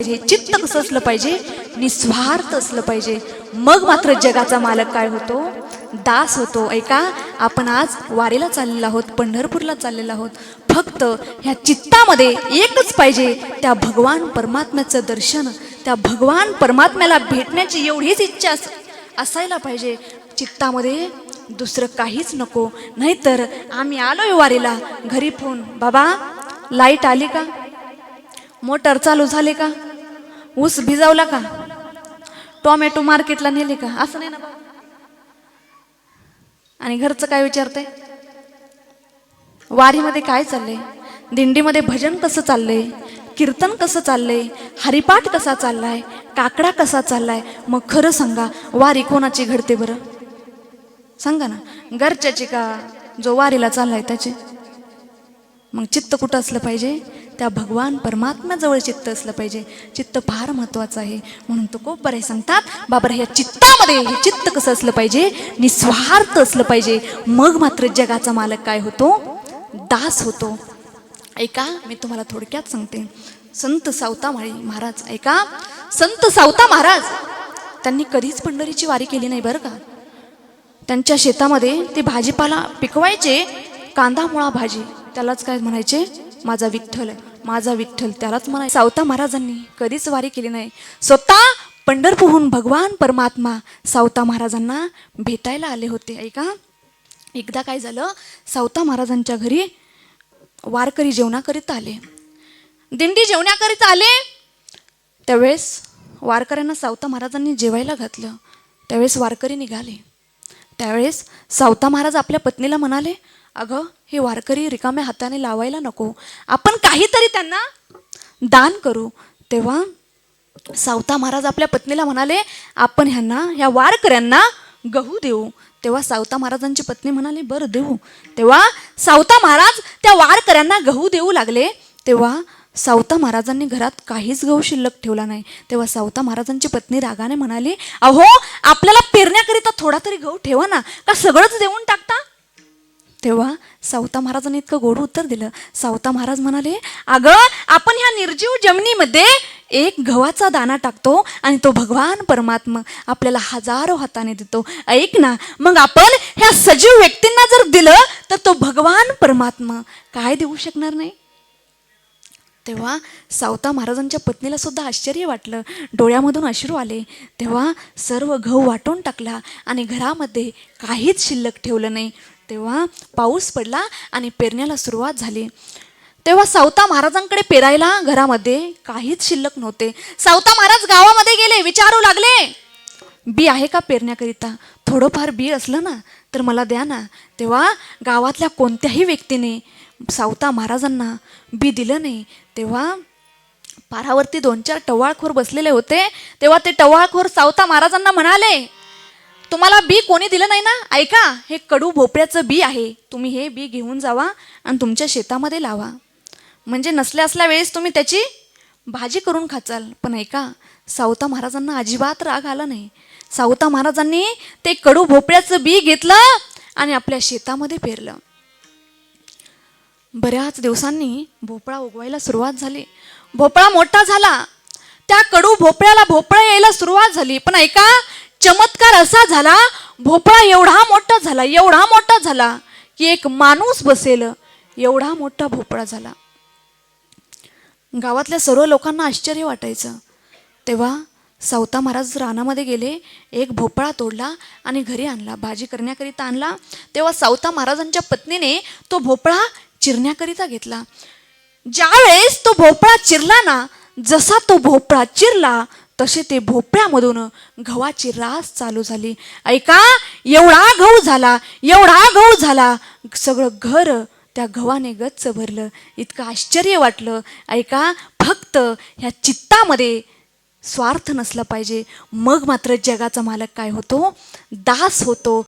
पाहिजे, चित्त कसं असलं पाहिजे, निस्वार्थ असलं पाहिजे. मग मात्र जगाचा मालक काय होतो, दास होतो. ऐका, आपण आज वारीला चाललेलो आहोत, पंढरपूरला चाललेलो आहोत. फक्त ह्या चित्तामध्ये एकच पाहिजे, त्या भगवान परमात्म्याचं दर्शन, त्या भगवान परमात्म्याला भेटण्याची एवढीच इच्छा असायला पाहिजे चित्तामध्ये. दुसरं काहीच नको. नाहीतर आम्ही आलोय वारीला, घरी फोन, बाबा लाईट आली का, मोटर चालू झाली का, ऊस भिजवला का, टोमॅटो मार्केटला नेले का, असं नाही ना बाबा. आणि घरचं काय विचारते, वारीमध्ये काय चाललंय, दिंडीमध्ये भजन कसं चाललंय, कीर्तन कसं चाललंय, हरिपाठ कसा चाललाय, काकडा कसा चाललाय. मग खरं सांगा, वारी कोणाची घडते बरं, सांगा ना, घरच्याची का जो वारीला चाललाय त्याचे. मग चित्त कुठं असलं पाहिजे, त्या भगवान परमात्म्याजवळ चित्त असलं पाहिजे. चित्त फार महत्वाचं आहे. म्हणून तो खूप बरे सांगतात, बाबा ह्या चित्तामध्ये हे चित्त कसं असलं पाहिजे, निस्वार्थ असलं पाहिजे. मग मात्र जगाचा मालक काय होतो, दास होतो. ऐका, मी तुम्हाला थोडक्यात सांगते. संत सावतामाळी महाराज, ऐका, संत सावता महाराज त्यांनी कधीच पंढरीची वारी केली नाही बरं का. त्यांच्या शेतामध्ये ते भाजीपाला पिकवायचे, कांदा मुळा भाजी, त्यालाच काय म्हणायचे, माझा विठ्ठल, माझा विठ्ठल, त्यालाच म्हणायचे. सावता महाराजांनी कधीच वारी केली नाही. स्वतः पंढरपूरहून भगवान परमात्मा सावता महाराजांना भेटायला आले होते. ऐका, एकदा काय झालं, सावता महाराजांच्या घरी वारकरी जेवणाकरिता आले, दिंडी जेवण्याकरिता आले. त्यावेळेस वारकऱ्यांना सावता महाराजांनी जेवायला घातलं. त्यावेळेस वारकरी निघाले. त्यावेळेस सावता महाराज आपल्या पत्नीला म्हणाले, अगं हे वारकरी रिकाम्या हाताने लावायला नको, आपण काहीतरी त्यांना दान करू. तेव्हा सावता महाराज आपल्या पत्नीला म्हणाले, आपण ह्या वारकऱ्यांना गहू देऊ. तेव्हा सावता महाराजांची पत्नी म्हणाली, बरं देऊ. तेव्हा सावता महाराज त्या वारकऱ्यांना गहू देऊ लागले. तेव्हा सावता महाराजांनी घरात काहीच गहू शिल्लक ठेवला नाही. तेव्हा सावता महाराजांची पत्नी रागाने म्हणाली, अहो आपल्याला पेरण्याकरिता थोडा तरी गहू ठेवा ना, का सगळंच देऊन टाकता. तेव्हा सावता महाराजांनी इतकं गोड उत्तर दिलं. सावता महाराज म्हणाले, अगं आपण ह्या निर्जीव जमिनीमध्ये एक गव्हाचा दाना टाकतो आणि तो भगवान परमात्मा आपल्याला हजारो हाताने देतो. ऐक ना, मग आपण ह्या सजीव व्यक्तींना जर दिलं तर तो भगवान परमात्मा काय देऊ शकणार नाही. तेव्हा सावता महाराजांच्या पत्नीला सुद्धा आश्चर्य वाटलं, डोळ्यामधून अश्रू आले. तेव्हा सर्व गहू वाटून टाकला आणि घरामध्ये काहीच शिल्लक ठेवलं नाही. तेव्हा पाऊस पडला आणि पेरण्याला सुरुवात झाली. तेव्हा सावता महाराजांकडे पेरायला घरामध्ये काहीच शिल्लक नव्हते. सावता महाराज गावामध्ये गेले, विचारू लागले, बी आहे का पेरण्याकरिता, थोडंफार बी असलं ना तर मला द्या ना. तेव्हा गावातल्या कोणत्याही व्यक्तीने सावता महाराजांना बी दिलं नाही. तेव्हा पारावरती 2-4 टवाळखोर बसलेले होते. तेव्हा ते टवाळखोर सावता महाराजांना म्हणाले, तुम्हाला बी कोणी दिलं नाही ना, ऐका हे कडू भोपळ्याचं बी आहे, तुम्ही हे बी घेऊन जावा आणि तुमच्या शेतामध्ये लावा, म्हणजे नसल्या असल्या वेळेस तुम्ही त्याची भाजी करून खाचाल. पण ऐका, सावता महाराजांना अजिबात राग आला नाही. सावता महाराजांनी ते कडू भोपळ्याचं बी घेतलं आणि आपल्या शेतामध्ये पेरलं. बऱ्याच दिवसांनी भोपळा उगवायला सुरुवात झाली. भोपळा मोठा झाला. त्या कडू भोपळ्याला भोपळा यायला सुरुवात झाली. पण ऐका, चमत्कार असा झाला, भोपळा एवढा मोठा झाला, एवढा मोठा झाला की एक माणूस बसेल एवढा मोठा भोपळा झाला. गावातल्या सर्व लोकांना आश्चर्य वाटायचं. तेव्हा सावता महाराज रानामध्ये गेले, एक भोपळा तोडला आणि घरी आणला, भाजी करण्याकरिता आणला. तेव्हा सावता महाराजांच्या पत्नीने तो भोपळा चिरण्याकरिता घेतला. ज्यावेळेस तो भोपळा चिरला ना, जसा तो भोपळा चिरला तसे ते भोपळ्यामधून गव्हाची रास चालू झाली. ऐका, एवढा गहू झाला, एवढा गहू झाला, सगळं घर त्या गव्हाने गच्च भरलं. इतकं आश्चर्य वाटलं. ऐका, फक्त ह्या चित्तामध्ये स्वार्थ नसला पाहिजे, मग मात्र जगाचा मालक काय होतो, दास होतो.